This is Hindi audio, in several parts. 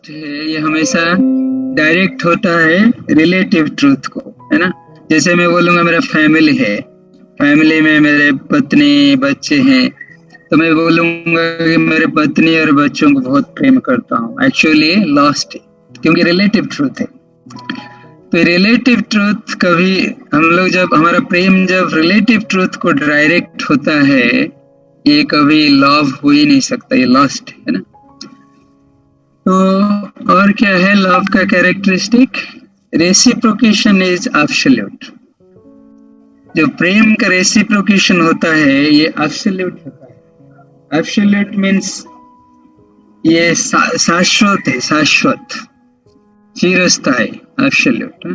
है ये हमेशा डायरेक्ट होता है रिलेटिव ट्रूथ को, है ना। जैसे मैं बोलूंगा मेरा फैमिली है, फैमिली में मेरे पत्नी बच्चे हैं, तो मैं बोलूंगा कि मेरे पत्नी और बच्चों को बहुत प्रेम करता हूँ, एक्चुअली लॉस्ट है क्योंकि रिलेटिव ट्रूथ है। तो रिलेटिव ट्रूथ कभी हम लोग जब हमारा प्रेम जब रिलेटिव ट्रूथ को डायरेक्ट होता है, ये कभी लव हो ही नहीं सकता, ये लॉस्ट है ना। तो और क्या है लव का कैरेक्टरिस्टिक? Reciprocation is absolute. जो प्रेम का रेसिप्रोकेशन होता है ये एब्सोल्यूट होता है। एब्सोल्यूट मीन्स ये शाश्वत है, शाश्वत चिरस्थायी, एब्सोल्यूट।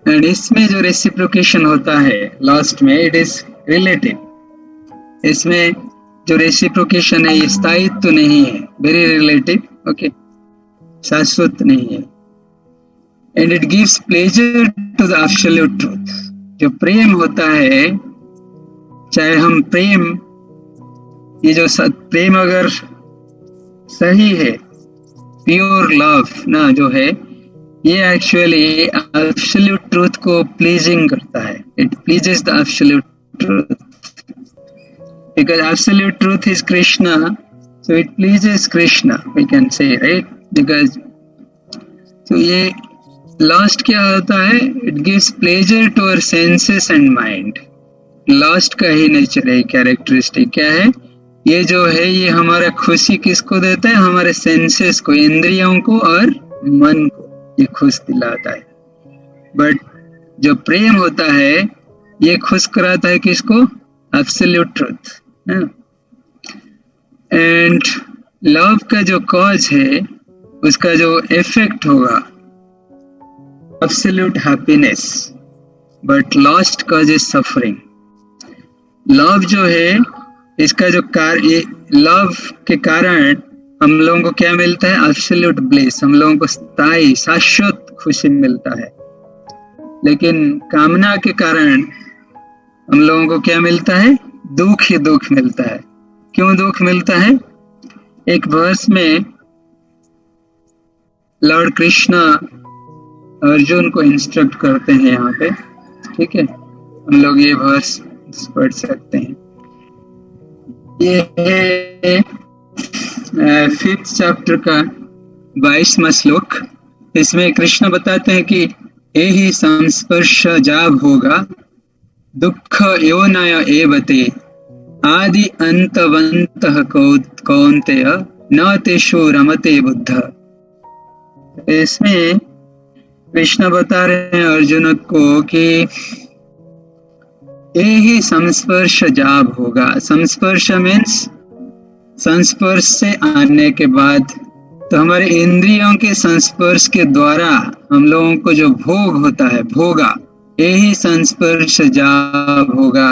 एंड इसमें जो रेसिप्रोकेशन होता है लास्ट में, इट इज रिलेटिव। इसमें जो रेसिप्रोकेशन है ये स्थायित्व तो नहीं है, वेरी रिलेटिव, ओके, शाश्वत नहीं है। And it gives pleasure to the absolute truth. जो प्रेम होता है, चाहे हम प्रेम, ये जो प्रेम अगर सही है, प्योर लव ना जो है, ये एक्चुअली एब्सोल्यूट ट्रूथ को प्लीजिंग करता है। It pleases the absolute truth because absolute truth is Krishna, so it pleases Krishna, we can say, right? Because so ये last क्या होता है? It gives pleasure to our senses and mind. Last का ही नेचर है, कैरेक्टरिस्टिक क्या है? ये जो है ये हमारा खुशी किसको देता है? हमारे सेंसेस को, इंद्रियों को और मन को ये खुश दिलाता है। बट जो प्रेम होता है ये खुश कराता है किसको? Absolute truth. एंड लव का जो कॉज है उसका जो इफेक्ट होगा absolute happiness, but lost cause is suffering. Love जो है इसका जो लव के कारण हम लोगों को क्या मिलता है? एब्सोल्यूट ब्लिस, हम लोगों को स्थायी शाश्वत खुशी मिलता है। लेकिन कामना के कारण हम लोगों को क्या मिलता है? दुख ही दुख मिलता है। क्यों दुख मिलता है? एक वर्स में लॉर्ड कृष्णा अर्जुन को इंस्ट्रक्ट करते हैं यहाँ पे, ठीक है, हम लोग ये वर्स पढ़ सकते हैं। ये है 5th चैप्टर का 22वां श्लोक। इसमें कृष्ण बताते हैं कि ये ही संस्पर्श जाब होगा, दुख योनय एवते आदि अंतवंतः कौन्तेय न तेषु रमते बुद्ध। इसमें कृष्ण बता रहे हैं अर्जुन को कि ये ही संस्पर्श जाब होगा। संस्पर्श मीन्स संस्पर्श से आने के बाद, तो हमारे इंद्रियों के संस्पर्श के द्वारा हम लोगों को जो भोग होता है, भोगा, यही संस्पर्श जाब होगा।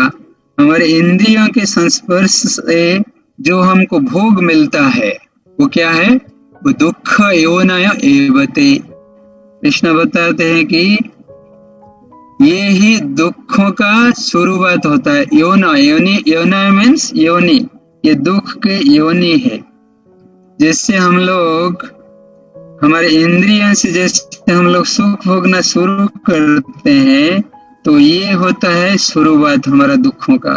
हमारे इंद्रियों के संस्पर्श से जो हमको भोग मिलता है वो क्या है? वो दुख योनय एवते। कृष्ण बताते हैं कि ये ही दुखों का शुरुआत होता है। योनय मीन्स योनि, ये दुख के योनि है। जिससे हम लोग हमारे इंद्रियों से जैसे हम लोग सुख भोगना शुरू करते हैं, तो ये होता है शुरुआत हमारा दुखों का।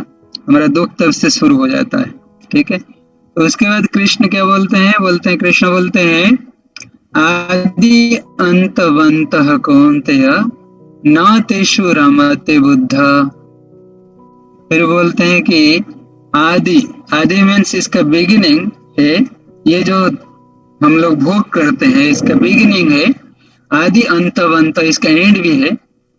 हमारा दुख तब से शुरू हो जाता है, ठीक है। तो उसके बाद कृष्ण क्या बोलते हैं? कृष्ण बोलते हैं आदि अंतवंतः कौन्तेय न तेषु रमते बुद्ध। फिर बोलते हैं कि आदि मीन्स इसका बिगिनिंग है। ये जो हम लोग भोग करते हैं इसका बिगिनिंग है, आदि अंतवंत इसका एंड भी है।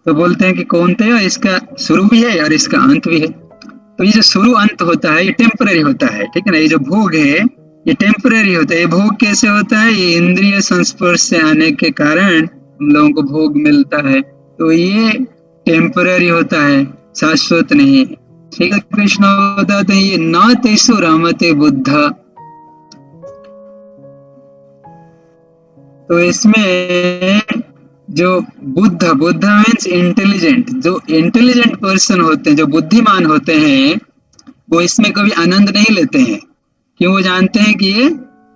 तो बोलते हैं कि कौन्तेय इसका शुरू भी है और इसका अंत भी है। तो ये जो शुरू अंत होता है ये टेम्पररी होता है, ठीक है ना। ये जो भोग है ये टेम्पररी होता है। ये भोग कैसे होता है? ये इंद्रिय संस्पर्श से आने के कारण हम लोगों को भोग मिलता है, तो ये टेम्पररी होता है, शाश्वत नहीं है, ठीक है। कृष्ण बताते हैं ये न तेषु रमते बुद्ध। तो इसमें जो बुद्ध मीन्स इंटेलिजेंट, जो इंटेलिजेंट पर्सन होते हैं, जो बुद्धिमान होते हैं, वो इसमें कभी आनंद नहीं लेते हैं। क्यों? वो जानते हैं कि ये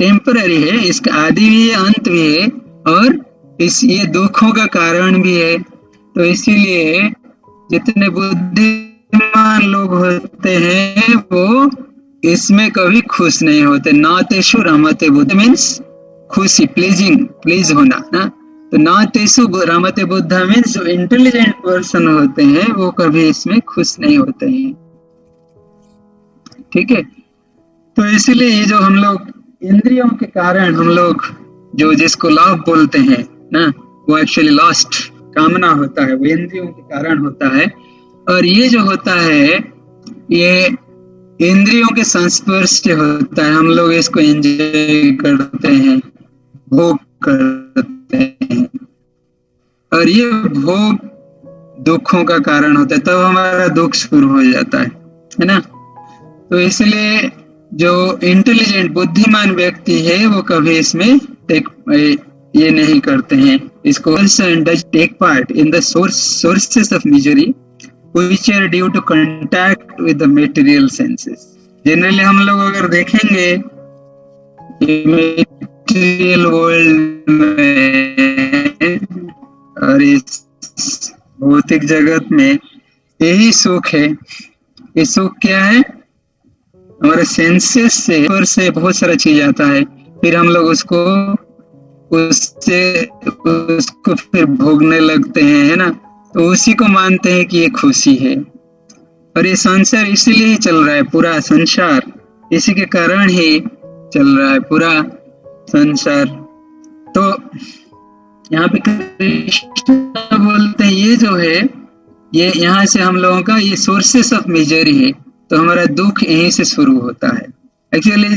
टेम्पररी है, इसका आदि भी है, अंत भी है, और ये दुखों का कारण भी है। तो इसीलिए जितने बुद्धिमान लोग होते हैं वो इसमें कभी खुश नहीं होते। नातेषु रमते बुद्ध मीन्स खुशी, प्लीज होना ना। तो नातेषु रमते बुद्ध मीन्स जो इंटेलिजेंट पर्सन होते हैं वो कभी इसमें खुश नहीं होते हैं। ठीक है, तो इसलिए ये जो हम लोग इंद्रियों के कारण हम लोग जो जिसको लाभ बोलते हैं ना, वो एक्चुअली लास्ट कामना होता है, वो इंद्रियों के कारण होता है। और ये जो होता है ये इंद्रियों के संस्पर्श से होता है। हम लोग इसको एंजॉय करते हैं, भोग करते हैं, और ये भोग दुखों का कारण होता है, तब हमारा दुख शुरू हो जाता है ना। तो इसलिए जो इंटेलिजेंट बुद्धिमान व्यक्ति है वो कभी इसमें ये नहीं करते हैं। इसको take part in the sources of misery which are due to contact with the material senses। Generally हम लोग अगर देखेंगे मटेरियल वर्ल्ड में और इस भौतिक जगत में यही सुख है। ये सुख क्या है? हमारे सेंसेस से बहुत सारा चीज आता है, फिर हम लोग उसको फिर भोगने लगते हैं, है ना। तो उसी को मानते हैं कि ये खुशी है। और ये संसार इसीलिए ही चल रहा है, पूरा संसार इसी के कारण ही चल रहा है, पूरा संसार। तो यहाँ पे कृष्ण बोलते हैं ये जो है ये यहाँ से हम लोगों का ये सोर्सेस ऑफ मिजरी है। तो हमारा दुख यहीं से शुरू होता है एक्चुअली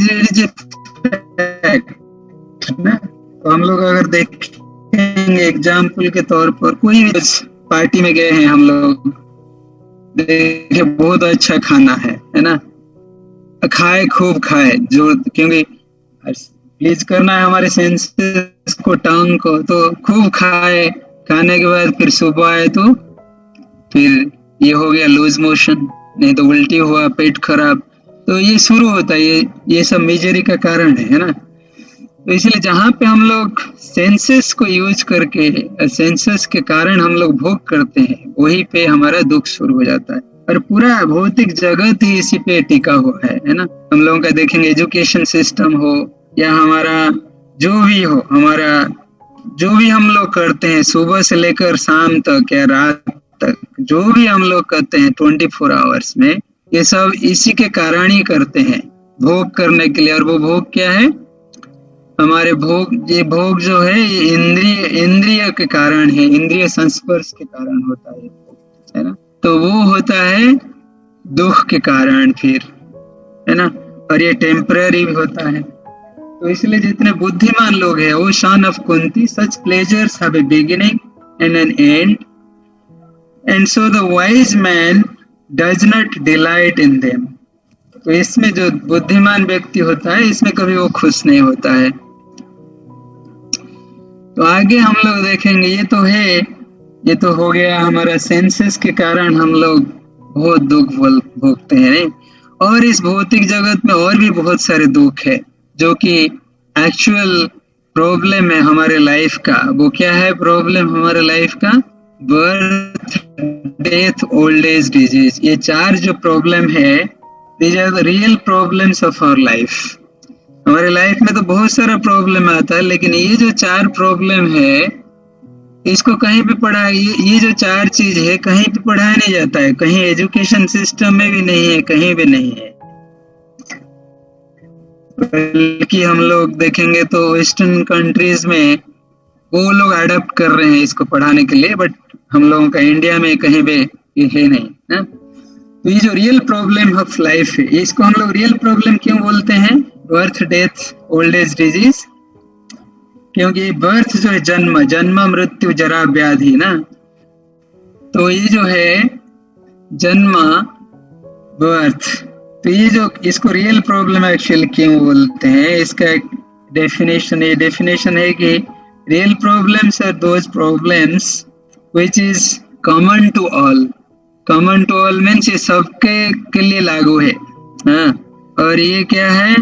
ना। तो हम लोग अगर देखेंगे एग्जाम्पल के तौर पर, कोई भी पार्टी में गए हैं हम लोग, देखे बहुत अच्छा खाना है ना, खाए खूब खाए, जो क्योंकि प्लीज करना है हमारे सेंसेस को, टंग को, तो खूब खाए। खाने के बाद फिर सुबह आए तो फिर ये हो गया लूज मोशन, नहीं तो उल्टी हुआ, पेट खराब। तो ये शुरू होता है, ये सब मिजरी का कारण है ना। तो इसलिए जहाँ पे हम लोग सेंसेस को यूज करके, सेंसेस के कारण हम लोग भोग करते हैं, वहीं पे हमारा दुख शुरू हो जाता है। और पूरा भौतिक जगत ही इसी पे टिका हुआ है ना। हम लोगों का देखेंगे एजुकेशन सिस्टम हो या हमारा जो भी हो, हमारा जो भी हम लोग करते हैं सुबह से लेकर शाम तक या रात तक, जो भी हम लोग करते हैं 24 आवर्स में, ये सब इसी के कारण ही करते हैं, भोग करने के लिए। और वो भोग क्या है? हमारे भोग, ये भोग जो है ये इंद्रिय के कारण है, इंद्रिय संस्पर्श के कारण होता है ना। तो वो होता है दुख के कारण फिर, है ना। और ये टेम्पररी भी होता है। तो इसलिए जितने बुद्धिमान लोग हैं, O son of Kunti, such pleasures have a beginning and an end, and so the wise man does not delight in them. तो इसमें जो बुद्धिमान व्यक्ति होता है इसमें कभी वो खुश नहीं होता है। तो आगे हम लोग देखेंगे, ये तो हो गया हमारा सेंसेस के कारण हम लोग बहुत दुख भोगते हैं। और इस भौतिक जगत में और भी बहुत सारे दुख है जो कि एक्चुअल प्रॉब्लम है हमारे लाइफ का। वो क्या है प्रॉब्लम हमारे लाइफ का? Birth, death, old age, disease. ये 4 जो प्रॉब्लम है, these are the real problems of our life। हमारे लाइफ में तो बहुत सारा प्रॉब्लम आता है, लेकिन ये जो 4 प्रॉब्लम है इसको कहीं पे पढ़ा, ये जो 4 चीज है कहीं पे पढ़ाया नहीं जाता है, कहीं एजुकेशन सिस्टम में भी नहीं है, कहीं भी नहीं है। बल्कि हम लोग देखेंगे तो वेस्टर्न कंट्रीज में वो लोग अडॉप्ट कर रहे हैं इसको पढ़ाने के लिए, बट हम लोगों का इंडिया में कहीं भी ये है नहीं ना। तो ये जो रियल प्रॉब्लम ऑफ लाइफ है, इसको हम लोग रियल प्रॉब्लम क्यों बोलते हैं? Birth, death, old age, disease. क्योंकि बर्थ जो है जन्म, मृत्यु, जरा, व्याधि ना। तो ये जो है जन्म, बर्थ, तो ये जो इसको रियल प्रॉब्लम एक्चुअली क्यों बोलते हैं, इसका एक डेफिनेशन है कि real problems are those problems which is common to all. Common to all means ये सबके के लिए लागू है। हाँ, और ये क्या है?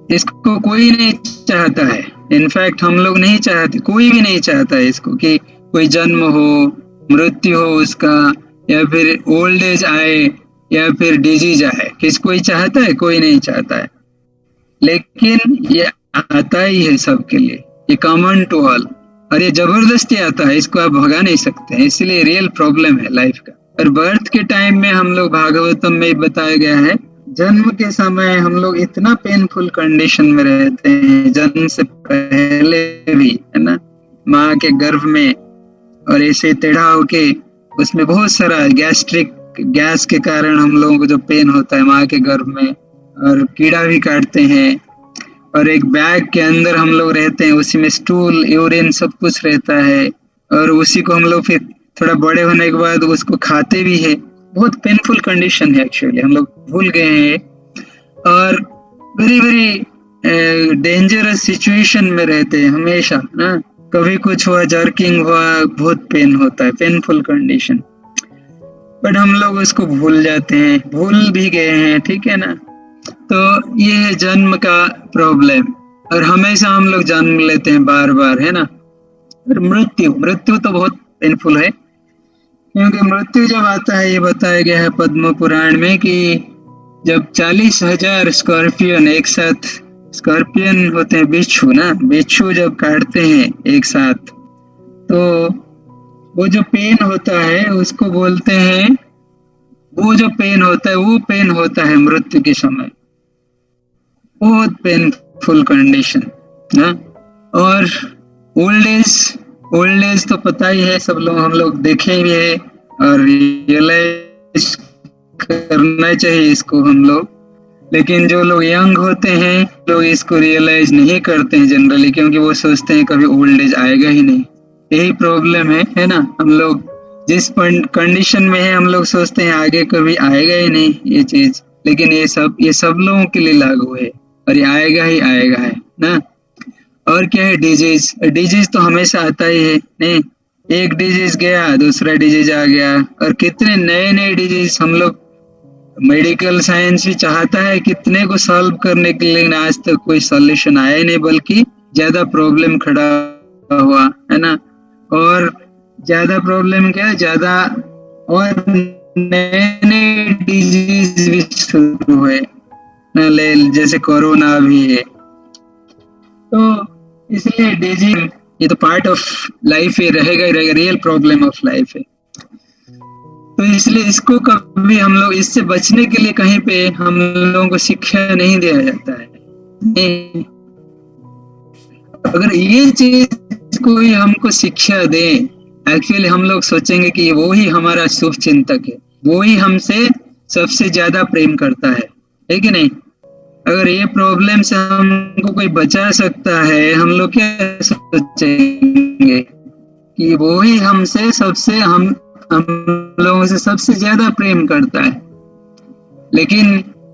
इसको कोई नहीं चाहता है। इनफैक्ट हम लोग नहीं चाहते, कोई भी नहीं चाहता है इसको कि कोई जन्म हो, मृत्यु हो उसका, या फिर ओल्ड एज आए, या फिर डिजीज आए। किस कोई चाहता है? कोई नहीं चाहता है। लेकिन ये आता ही है सबके लिए, ये कॉमन टू ऑल, और ये जबरदस्ती आता है, इसको आप भगा नहीं सकते हैं। इसलिए रियल प्रॉब्लम है लाइफ का। और बर्थ के टाइम में हम लोग, भागवतम में बताया गया है, जन्म के समय हम लोग इतना पेनफुल कंडीशन में रहते हैं, जन्म से पहले भी, है ना, माँ के गर्भ में, और ऐसे टेढ़ा होके उसमें बहुत सारा गैस्ट्रिक गैस के कारण हम लोगों को जो पेन होता है माँ के गर्भ में, और कीड़ा भी काटते हैं, और एक बैग के अंदर हम लोग रहते हैं, उसी में स्टूल, यूरिन सब कुछ रहता है, और उसी को हम लोग फिर थोड़ा बड़े होने के बाद उसको खाते भी है। बहुत पेनफुल कंडीशन है एक्चुअली, हम लोग भूल गए हैं। और वेरी वेरी डेंजरस सिचुएशन में रहते हैं हमेशा ना। कभी कुछ हुआ, जर्किंग हुआ, बहुत पेन होता है, पेनफुल कंडीशन, बट हम लोग उसको भूल जाते हैं, भूल भी गए हैं, ठीक है ना। तो ये है जन्म का प्रॉब्लम, और हमेशा हम लोग जन्म लेते हैं बार बार, है ना। और मृत्यु तो बहुत पेनफुल है, क्योंकि मृत्यु जब आता है, ये बताया गया है पद्म पुराण में कि जब 40,000 स्कॉर्पियन एक साथ, स्कॉर्पियन होते हैं बिच्छू ना, बिच्छू जब काटते हैं एक साथ, तो वो जो पेन होता है उसको बोलते हैं, वो जो पेन होता है वो पेन होता है मृत्यु के समय, बहुत पेनफुल कंडीशन ना। और ओल्ड एज तो पता ही है, सब लोग, हम लोग देखे भी है, और रियलाइज करना चाहिए इसको हम लोग। लेकिन जो लोग यंग होते हैं, लोग इसको रियलाइज नहीं करते हैं जनरली, क्योंकि वो सोचते हैं कभी ओल्ड एज आएगा ही नहीं। यही प्रॉब्लम है ना। हम लोग जिस कंडीशन में है, हम लोग सोचते हैं आगे कभी आएगा ही नहीं ये चीज, लेकिन ये सब लोगों के लिए लागू है, और ये आएगा ही आएगा है ना। और क्या है, डिजीज तो हमेशा आता ही है, नहीं, एक डिजीज गया दूसरा डिजीज आ गया, और कितने नए नए डिजीज हम लोग, मेडिकल साइंस भी चाहता है कितने को सॉल्व करने के लिए, लेकिन आज तक कोई सॉल्यूशन आया ही नहीं, बल्कि ज्यादा प्रॉब्लम खड़ा हुआ है ना। और ज्यादा प्रॉब्लम क्या, ज्यादा और नए नए डिजीज भी शुरू हुए ना, जैसे कोरोना भी है। तो इसलिए डिजीज ये तो पार्ट ऑफ लाइफ है, रहेगा ही रहेगा, रियल प्रॉब्लम ऑफ लाइफ है। तो इसलिए इसको कभी हम लोग, इससे बचने के लिए कहीं पे हम लोगों को शिक्षा नहीं दिया जाता है। नहीं, अगर ये चीज कोई हमको शिक्षा दे, एक्चुअली हम लोग सोचेंगे कि वो ही हमारा शुभ चिंतक है, वो ही हमसे सबसे ज्यादा प्रेम करता है कि नहीं। अगर ये प्रॉब्लम से हमको कोई बचा सकता है, हम लोग क्या सोचेंगे कि वो ही हमसे सबसे, हम लोगों से सबसे ज्यादा प्रेम करता है। लेकिन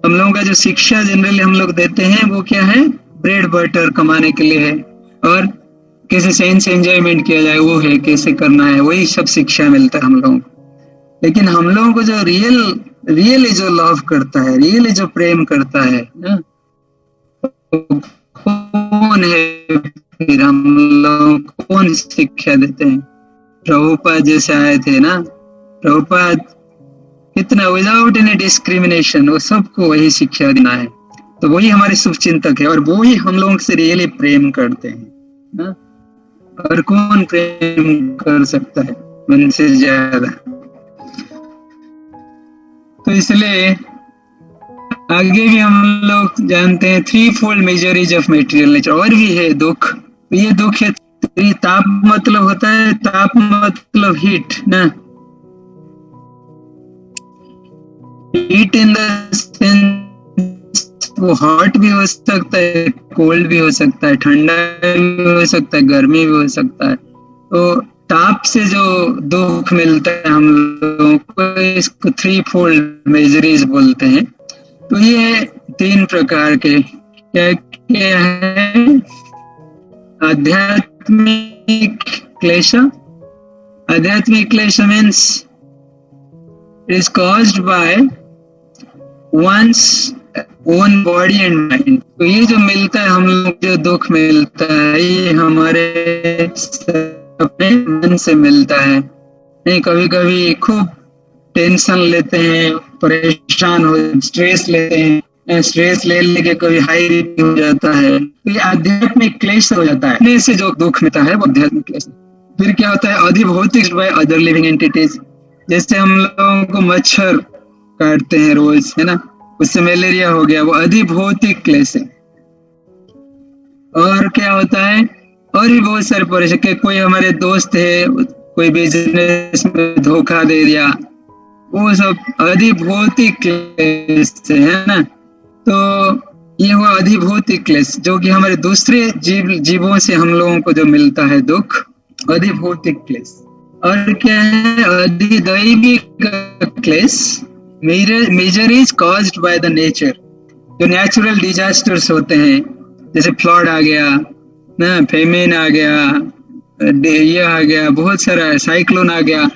हम लोगों का जो शिक्षा जनरली हम लोग देते हैं वो क्या है, ब्रेड बटर कमाने के लिए है, और कैसे सेंस एंजॉयमेंट किया जाए वो है, कैसे करना है, वही सब शिक्षा मिलता है हम लोगों को। लेकिन हम लोगों को जो रियली जो लव करता है, रियली जो प्रेम करता है ना, कौन है फिर, हम लोग कौन शिक्षा देते हैं। प्रभुपाद जैसे आए थे ना, प्रभुपाद कितना विदाउट एनी डिस्क्रिमिनेशन, वो सबको वही शिक्षा देना है। तो वही हमारे शुभ चिंतक है, और वो ही हम लोगों से रियली प्रेम करते हैं ना। और कौन प्रेम कर सकता है मन से ज्यादा। तो इसलिए आगे भी हम लोग जानते हैं 3-fold मेजरीज ऑफ मेटेरियल नेचर, और भी है दुख। ये दुख है, ताप मतलब होता है, ताप मतलब हीट ना, हीट इन द सेंस वो हॉट भी हो सकता है, कोल्ड भी हो सकता है, ठंडा भी हो सकता है, गर्मी भी हो सकता है। तो ताप से जो दुख मिलता है हम लोगों को, इसको 3-fold मेजरीज बोलते हैं। तो ये 3 प्रकार के क्या क्या है, आध्यात्मिक क्लेश। आध्यात्मिक क्लेश means it is caused by one's own body and mind. तो ये जो मिलता है हम लोग, जो दुख मिलता है, ये हमारे अपने मन से मिलता है। नहीं, कभी कभी खूब टेंशन लेते हैं, परेशान हो, स्ट्रेस लेते हैं, स्ट्रेस ले लेके कभी हाई बीपी हो जाता है, तो ये आध्यात्मिक क्लेश हो जाता है। अपने से जो दुख मिलता है वो आध्यात्मिक क्लेश। फिर क्या होता है, अधिभौतिक बाय अदर लिविंग एंटिटीज। जैसे हम लोगों को मच्छर काटते हैं रोज, है ना, उससे मलेरिया हो गया, वो अधिभौतिक क्लेश है। और क्या होता है, और भी बहुत सारे परेशान, कोई हमारे दोस्त है, कोई बिजनेस में धोखा दे दिया, वो सब अधिभौतिक क्लेश है ना। तो ये हुआ अधिभौतिक क्लेश, जो कि हमारे दूसरे जीवों से हम लोगों को जो मिलता है दुख, अधिभौतिक क्लेश। और क्या है, अधिदैविक क्लेश। Major is caused by the nature. जो नेचुरल डिजास्टर्स होते हैं, जैसे फ्लड आ गया ना, फेमिन आ गया, ये आ गया, बहुत सारा साइक्लोन आ गया,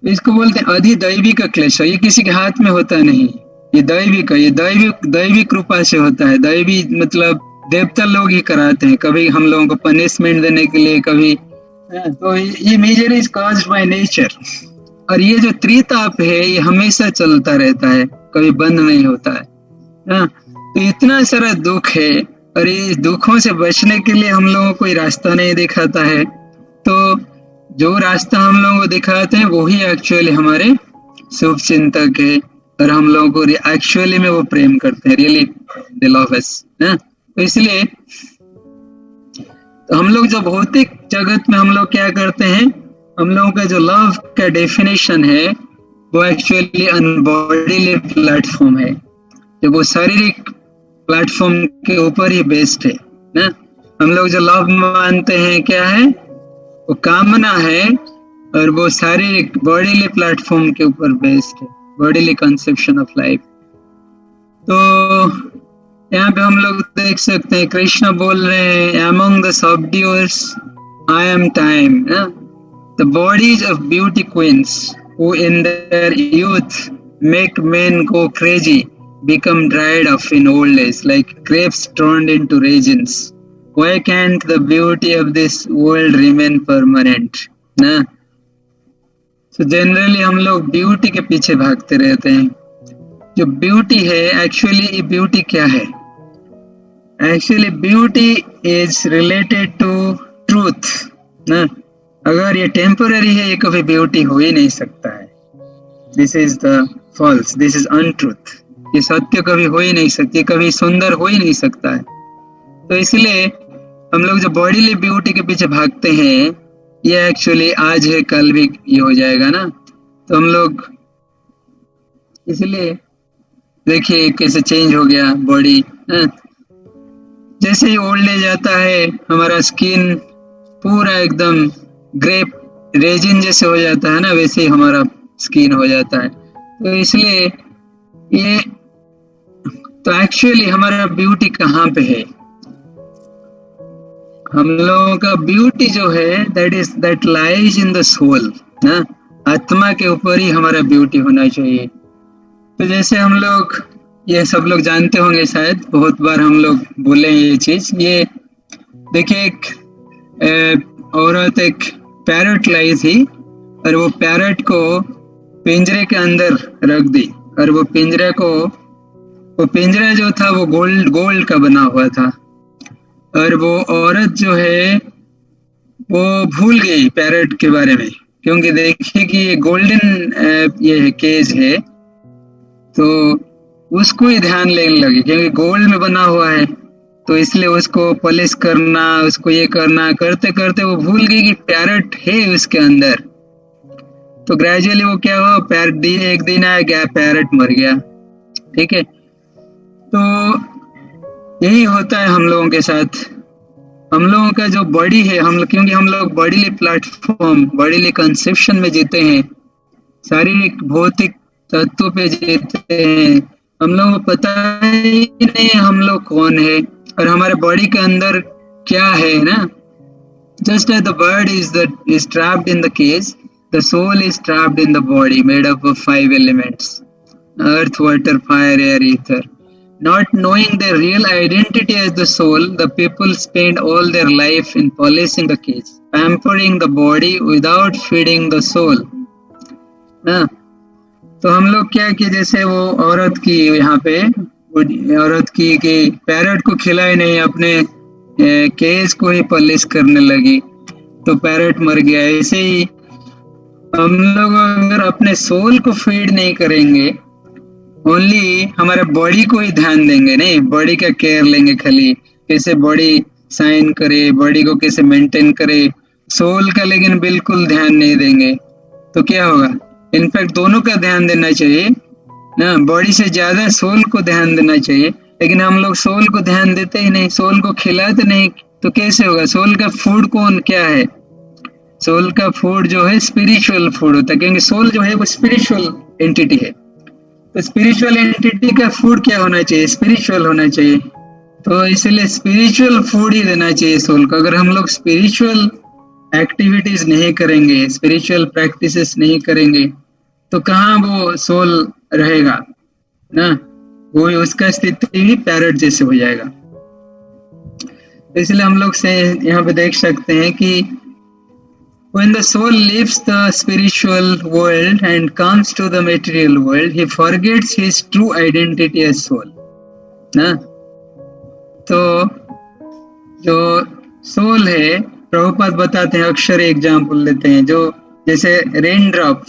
इसको बोलते हैं अधिदैविक क्लेश। ये किसी के हाथ में होता नहीं, ये दैविक है, ये दैविक कृपा से होता है। दैवी मतलब देवता लोग ही कराते हैं, कभी हम लोगों को पनिशमेंट देने के लिए, कभी। तो ये major is caused by nature. और ये जो त्रिताप है, ये हमेशा चलता रहता है, कभी बंद नहीं होता है। तो इतना सारा दुख है, और ये दुखों से बचने के लिए हम लोगों को कोई रास्ता नहीं दिखाता है। तो जो रास्ता हम लोगों को दिखाते हैं वही एक्चुअली हमारे शुभ चिंतक है, और हम लोगों को एक्चुअली में वो प्रेम करते हैं, रियली दे लव अस। तो इसलिए तो हम लोग जो भौतिक जगत में हम लोग क्या करते हैं, हम लोगों का जो लव का डेफिनेशन है वो एक्चुअली अनबॉडीली प्लेटफॉर्म है, जो वो शारीरिक प्लेटफॉर्म के ऊपर ही बेस्ड है ना। हम लोग जो लव मानते हैं क्या है, वो कामना है, और वो शारीरिक बॉडीली प्लेटफॉर्म के ऊपर बेस्ड है, बॉडीली कंसेप्शन ऑफ लाइफ। तो यहाँ पे हम लोग देख सकते हैं कृष्ण बोल रहे हैं, among the subduers I am time, the bodies of beauty queens who in their youth make men go crazy become dried up in old age like grapes turned into raisins. Why can't the beauty of this world remain permanent? ना, तो जनरली हम लोग ब्यूटी के पीछे भागते रहते हैं। जो ब्यूटी है, एक्चुअली ब्यूटी क्या है? Actually beauty is related to truth ना। अगर ये टेम्पररी है, ये कभी ब्यूटी हो ही नहीं सकता है। This is the false, this is untruth. ये सत्य कभी हो ही नहीं सकती, कभी सुंदर हो ही नहीं सकता है। तो इसलिए हम लोग जो बॉडीली ब्यूटी के पीछे भागते हैं, ये एक्चुअली आज है कल भी ये हो जाएगा ना। तो हम लोग इसलिए देखिए कैसे चेंज हो गया बॉडी। जैसे ही ओल्ड एज आता है, हमारा स्किन पूरा एकदम ग्रेप रेजिन जैसे हो जाता है ना, वैसे ही हमारा स्किन हो जाता है। तो इसलिए ये तो एक्चुअली हमारा ब्यूटी कहाँ पे है? हम लोगों का ब्यूटी जो है that lies in the soul ना, आत्मा के ऊपर ही हमारा ब्यूटी होना चाहिए। तो जैसे हम लोग ये सब लोग जानते होंगे शायद, बहुत बार हम लोग बोले ये चीज। ये देखिए एक औरत एक पैरट लाई थी, और वो पैरट को पिंजरे के अंदर रख दी, और वो पिंजरा जो था वो गोल्ड का बना हुआ था। और वो औरत जो है वो भूल गई पैरट के बारे में, क्योंकि देखिए कि ये गोल्डन ये केज है, तो उसको ही ध्यान लेने लगी, क्योंकि गोल्ड में बना हुआ है। तो इसलिए उसको पॉलिश करना, उसको ये करना करते करते वो भूल गई कि पैरट है उसके अंदर। तो ग्रेजुअली वो क्या हुआ, एक दिन आया गया, पैरट मर गया। ठीक है, तो यही होता है हम लोगों के साथ। हम लोगों का जो बॉडी है, क्योंकि हम लोग बॉडीली प्लेटफॉर्म, बॉडीली कंसेप्शन में जीते हैं, शारीरिक भौतिक तत्व पे जीते हैं। हम लोगों को पता ही नहीं हम लोग कौन है और हमारे बॉडी के अंदर क्या है ना। Just as the bird is trapped in the cage, the soul is trapped in the body made up of 5 elements: earth, water, fire, air, ether. Not knowing their real identity as the soul, the people spend all their life in polishing the cage, pampering the body without feeding the soul. ना तो हम लोग क्या कि जैसे वो औरत की यहाँ पे औरत की कि पैरट को खिलाए नहीं, अपने केज को ही पॉलिश करने लगी तो पैरट मर गया। ऐसे ही हम लोग अगर अपने सोल को फीड नहीं करेंगे, ओनली हमारे बॉडी को ही ध्यान देंगे, नहीं बॉडी का केयर लेंगे, खाली कैसे बॉडी साइन करे, बॉडी को कैसे मेंटेन करे, सोल का लेकिन बिल्कुल ध्यान नहीं देंगे तो क्या होगा? इनफैक्ट दोनों का ध्यान देना चाहिए ना, बॉडी से ज्यादा सोल को ध्यान देना चाहिए, लेकिन हम लोग सोल को ध्यान देते ही नहीं, सोल को खिलाते नहीं तो कैसे होगा? सोल का फूड कौन क्या है? सोल का फूड जो है स्पिरिचुअल फूड होता है, क्योंकि सोल जो है वो स्पिरिचुअल एंटिटी है। तो स्पिरिचुअल एंटिटी का फूड क्या होना चाहिए? स्पिरिचुअल होना चाहिए। तो इसलिए स्पिरिचुअल फूड ही देना चाहिए सोल को। अगर हम लोग स्पिरिचुअल एक्टिविटीज नहीं करेंगे, स्पिरिचुअल प्रैक्टिसेस नहीं करेंगे तो कहाँ वो सोल रहेगा ना, वो उसका स्थिति ही पैरट जैसे हो जाएगा। इसलिए हम लोग से यहाँ पे देख सकते हैं कि when the soul leaves the spiritual world and comes to the material world, he forgets his true identity as soul. ना तो जो सोल है, प्रभुपाद बताते हैं, अक्सर एग्जाम्पल लेते हैं, जो जैसे रेन ड्रॉप,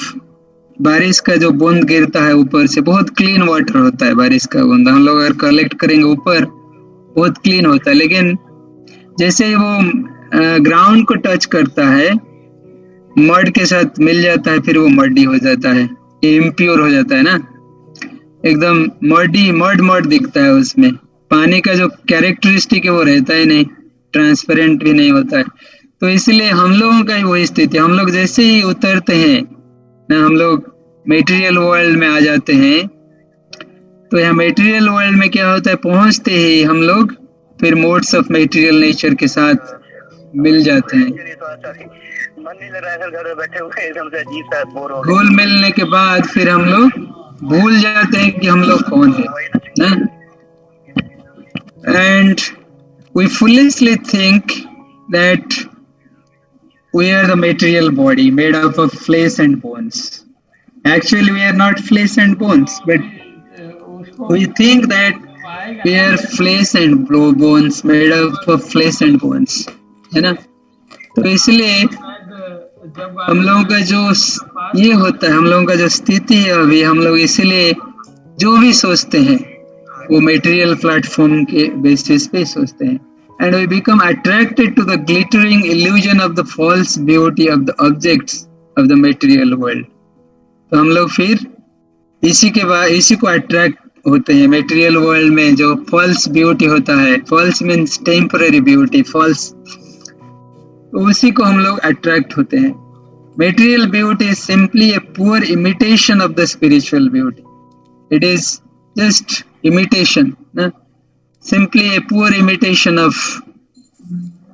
बारिश का जो बूंद गिरता है ऊपर से, बहुत क्लीन वाटर होता है बारिश का बूंद, हम लोग अगर कलेक्ट करेंगे ऊपर बहुत क्लीन होता है, लेकिन जैसे ही वो ग्राउंड को टच करता है, मड के साथ मिल जाता है, फिर वो मडी हो जाता है, इम्प्योर हो जाता है ना, एकदम मड दिखता है, उसमें पानी का जो कैरेक्टरिस्टिक है वो रहता ही नहीं, ट्रांसपेरेंट भी नहीं होता है। तो इसलिए हम लोगों का ही वही स्थिति, हम लोग जैसे ही उतरते हैं ना, हम लोग मेटीरियल वर्ल्ड में आ जाते हैं, तो यहाँ मेटीरियल वर्ल्ड में क्या होता है, पहुंचते ही हम लोग फिर मोड्स ऑफ मेटीरियल नेचर के साथ मिल जाते हैं। मन नहीं लग रहा है, घर में बैठे हुए एकदम से अजीब सा बोर हो गए। घुल मिलने के बाद फिर हम लोग भूल जाते हैं कि हम लोग कौन है ना, and we foolishly think that we are the material body made up of flesh and bones. Actually, we are not flesh and bones, but we think that we are flesh and bones made up of flesh and bones, है ना। तो इसलिए हम लोगों का जो ये होता है, हम लोगों का जो स्थिति है अभी, हम लोग इसीलिए जो भी सोचते हैं वो मेटेरियल प्लेटफॉर्म के बेसिस पे सोचते हैं, and we become attracted to the glittering illusion of the false beauty of the objects of the material world. तो हम लोग फिर इसी को अट्रैक्ट होते हैं, मेटेरियल वर्ल्ड में जो फॉल्स ब्यूटी होता है, false means temporary beauty, false, उसी को हम लोग अट्रैक्ट होते हैं। Material beauty is simply a poor imitation of the spiritual beauty, it is just imitation ना, simply a poor imitation of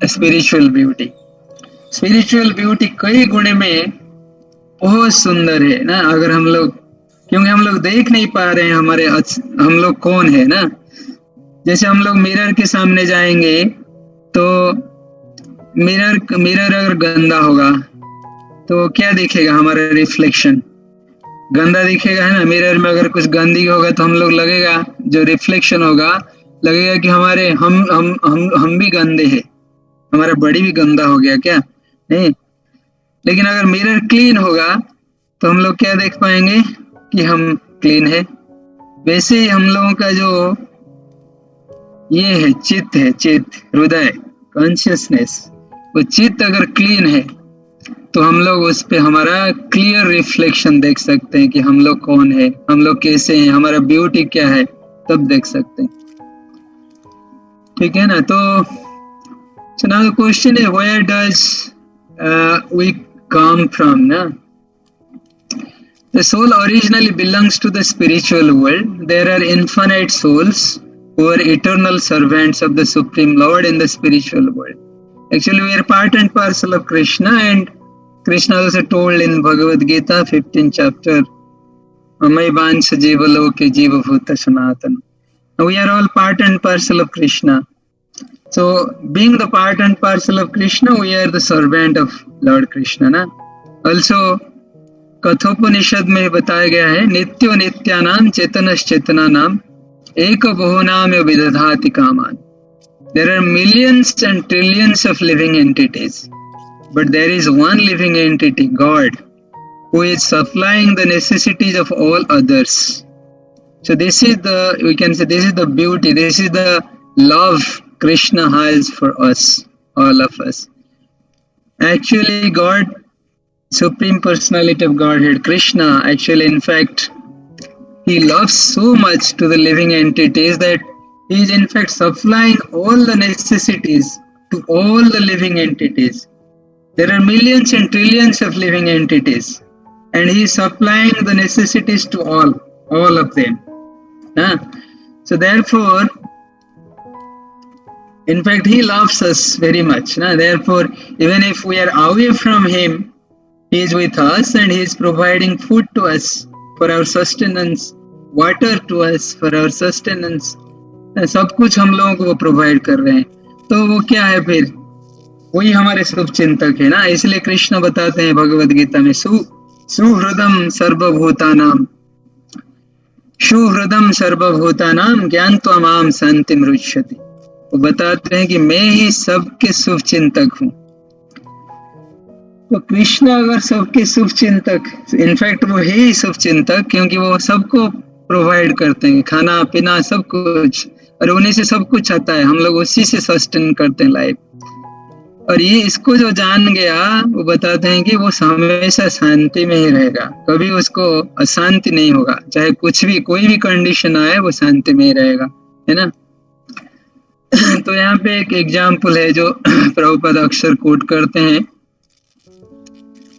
a spiritual beauty. Spiritual beauty कई गुणे में बहुत सुंदर है ना, अगर हम लोग, क्योंकि हम लोग देख नहीं पा रहे हैं हम लोग कौन है ना। जैसे हम लोग मिरर के सामने जाएंगे तो मिरर अगर गंदा होगा तो क्या दिखेगा? हमारा रिफ्लेक्शन गंदा दिखेगा, है ना। मिरर में अगर कुछ गंदगी होगा तो हम लोग लगेगा, जो रिफ्लेक्शन होगा लगेगा कि हमारे हम भी गंदे हैं, हमारा बॉडी भी गंदा हो गया क्या? नहीं। लेकिन अगर मिरर क्लीन होगा तो हम लोग क्या देख पाएंगे कि हम क्लीन है। वैसे ही हम लोगों का जो ये है चित्त हृदय, कॉन्शियसनेस, वो चित्त अगर क्लीन है तो हम लोग उस पे हमारा क्लियर रिफ्लेक्शन देख सकते हैं कि हम लोग कौन है, हम लोग कैसे हैं, हमारा ब्यूटी क्या है, तब देख सकते हैं। ठीक है ना। तो now the question is, where does we come from na? The soul originally belongs to the spiritual world. There are infinite souls who are eternal servants of the Supreme Lord in the spiritual world. Actually, we are part and parcel of Krishna, and Krishna also told in Bhagavad Gita 15th chapter, Amai Vansa Jiva Loke Jiva Bhuta Sanatana. We are all part and parcel of Krishna. So being the part and parcel of Krishna, we are the servant of Lord Krishna, na? Also Kathopanishad में बताया गया है नित्यो नित्यानाम चेतनश्चेतनानाम एक बहुनाम विदधाति कामान. There are millions and trillions of living entities, but there is one living entity, God, who is supplying the necessities of all others. So this is the, we can say, this is the beauty, this is the love Krishna has for us, all of us. Actually, God, Supreme Personality of Godhead, Krishna, actually, in fact, he loves so much to the living entities that he is in fact supplying all the necessities to all the living entities. There are millions and trillions of living entities, and he is supplying the necessities to all of them. So therefore, in fact, he loves us very much. Therefore, even if we are away from him, he is with us and he is providing food to us for our sustenance, water to us for our sustenance. सब कुछ हम लोगों को वो प्रोवाइड कर रहे हैं. तो वो क्या है फिर? वही हमारे शुभ चिंतक है ना. इसलिए कृष्ण बताते हैं भगवद गीता में सुहृदम सर्वभूतानाम ज्ञान तो माम शांति मृच्छति. वो बताते हैं कि मैं ही सबके शुभ चिंतक हूँ. तो कृष्ण अगर सबके शुभ चिंतक, इनफैक्ट वो है ही शुभ चिंतक, क्योंकि वो सबको प्रोवाइड करते हैं, खाना पीना सब कुछ, और उन्हीं से सब कुछ आता है. हम लोग उसी से सस्टेन करते हैं लाइफ. और ये इसको जो जान गया, वो बताते हैं कि वो हमेशा शांति में ही रहेगा, कभी उसको अशांति नहीं होगा. चाहे कुछ भी, कोई भी कंडीशन आए, वो शांति में ही रहेगा, है ना. तो यहाँ पे एक एग्जाम्पल है जो प्रभुपाद अक्सर कोट करते हैं.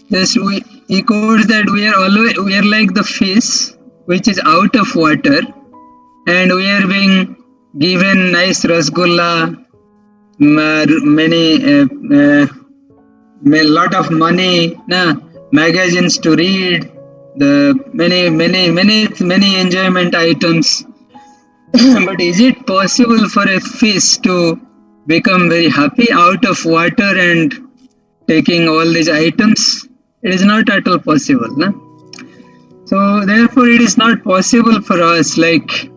He quotes that we are like the fish which is out of water, and we are being given nice rasgulla, lot of money, magazines to read, the many enjoyment items. But is it possible for a fish to become very happy out of water and taking all these items? It is not at all possible, na? So therefore it is not possible for us, like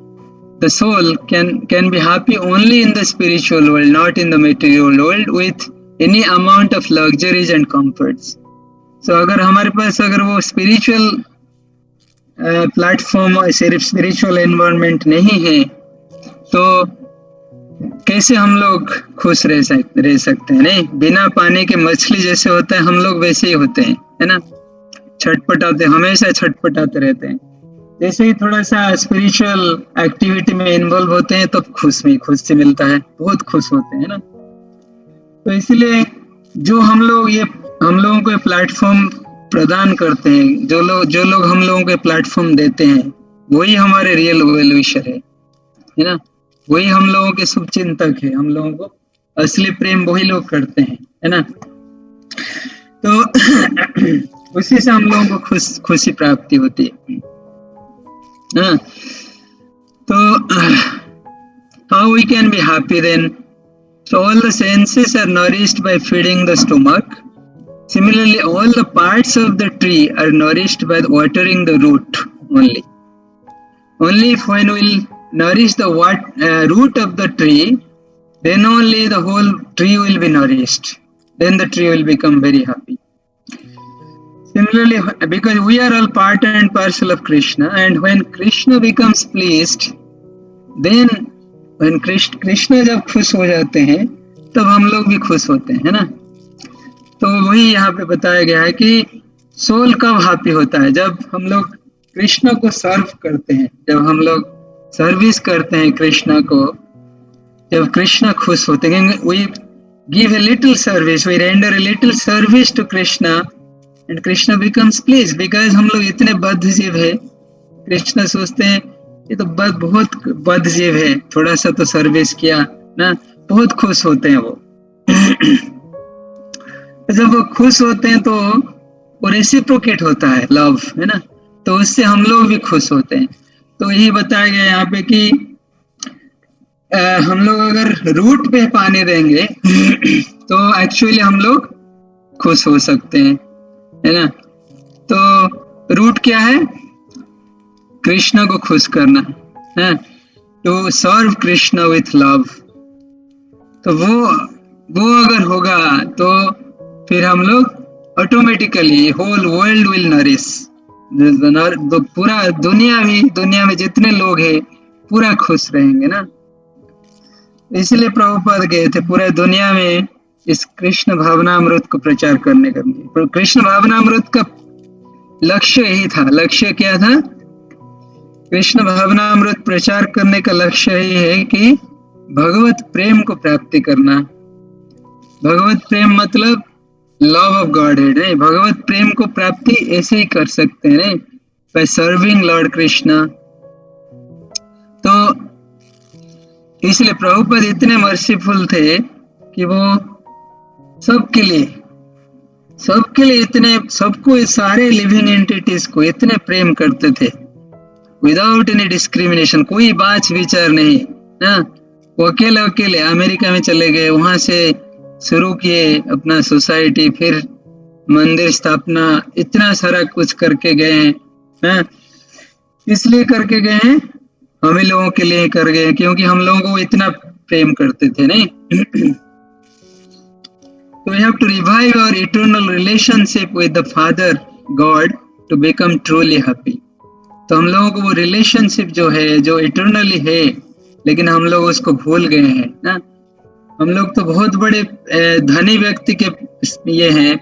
the soul can be happy only in the spiritual world, not in the material world with any amount of luxuries and comforts. So अगर हमारे पास अगर वो spiritual प्लेटफॉर्म और सिर्फ स्पिरिचुअल एनवायरनमेंट नहीं है, तो कैसे हम लोग खुश रह सकते हैं? नहीं, बिना पानी के मछली जैसे होते हैं हम लोग वैसे ही होते हैं, है ना. छटपटाते, हमेशा छटपटाते रहते हैं. जैसे ही थोड़ा सा स्पिरिचुअल एक्टिविटी में इन्वॉल्व होते हैं तब खुशी मिलता है, बहुत खुश होते हैं ना. तो इसलिए जो हम लोगों को प्लेटफॉर्म प्रदान करते हैं, जो लोग हम लोगों को प्लेटफॉर्म देते हैं, वही हमारे रियल वेल विशर है ना. वही हम लोगों के शुभ चिंतक है. हम लोगों को असली प्रेम वही लोग करते हैं, है ना. तो उसी से हम लोगों को खुशी प्राप्ति होती है. तो how we can be happy then? So all the senses are nourished by feeding the stomach. Similarly, all the parts of the tree are nourished by watering the root only. Only if when we'll nourish the root of the tree, then only the whole tree will be nourished. Then the tree will become very happy. Similarly, because we are all part and parcel of Krishna, and when Krishna becomes pleased, then when Krishna जब खुश हो जाते हैं, तब हम लोग भी खुश होते हैं, है ना. तो वही यहाँ पे बताया गया है कि सोल कब हैप्पी होता है? जब हम लोग कृष्ण को सर्व करते हैं, जब हम लोग सर्विस करते हैं कृष्ण को, जब कृष्ण खुश होते हैं. We give a little service, we render a little service to Krishna, and Krishna becomes pleased. Because हम लोग इतने बद्ध जीव है, कृष्ण सोचते हैं ये तो बहुत बद्ध जीव है, थोड़ा सा तो सर्विस किया ना, बहुत खुश होते हैं वो. जब वो खुश होते हैं तो वो रेसिप्रोकेट होता है लव, है ना. तो उससे हम लोग भी खुश होते हैं. तो यही बताया गया यहाँ पे कि हम लोग अगर रूट पे पानी देंगे तो एक्चुअली हम लोग खुश हो सकते हैं, है ना। तो रूट क्या है? कृष्ण को खुश करना है, to serve Krishna with love. तो वो अगर होगा तो फिर हम लोग automatically whole world will nourish, पूरा दुनिया में जितने लोग हैं पूरा खुश रहेंगे ना। इसलिए प्रभुपाद गए थे पूरे दुनिया में इस कृष्ण भावनामृत को प्रचार करने के लिए। कृष्ण भावनामृत का लक्ष्य यही था। लक्ष्य क्या था? कृष्ण भावनामृत प्रचार करने का लक्ष्य यही है कि भगवत प्रेम को प्राप्ति करना। भगवत प्रेम मतलब लव ऑफ गॉड है। भगवत प्रेम को प्राप्ति ऐसे ही कर सकते हैं बाय सर्विंग लॉर्ड कृष्णा। तो इसलिए प्रभुपाद इतने मर्सीफुल थे कि वो सबके लिए इतने सबको, सारे लिविंग एंटिटीज को इतने प्रेम करते थे विदाउट एनी डिस्क्रिमिनेशन, कोई बात विचार नहीं ना। वो अकेले अमेरिका में चले गए, वहां से शुरू किए अपना सोसाइटी, फिर मंदिर स्थापना, इतना सारा कुछ करके गए हैं। इसलिए करके गए हैं, हम ही लोगों के लिए कर गए क्योंकि हम लोगों को इतना प्रेम करते थे, नहीं। तो we have to revive our eternal relationship with the Father God to become truly happy. तो हम लोगों को वो रिलेशनशिप जो है, जो इटर्नली है, लेकिन हम लोग उसको भूल गए हैं ना। हम लोग तो बहुत बड़े धनी व्यक्ति के ये हैं,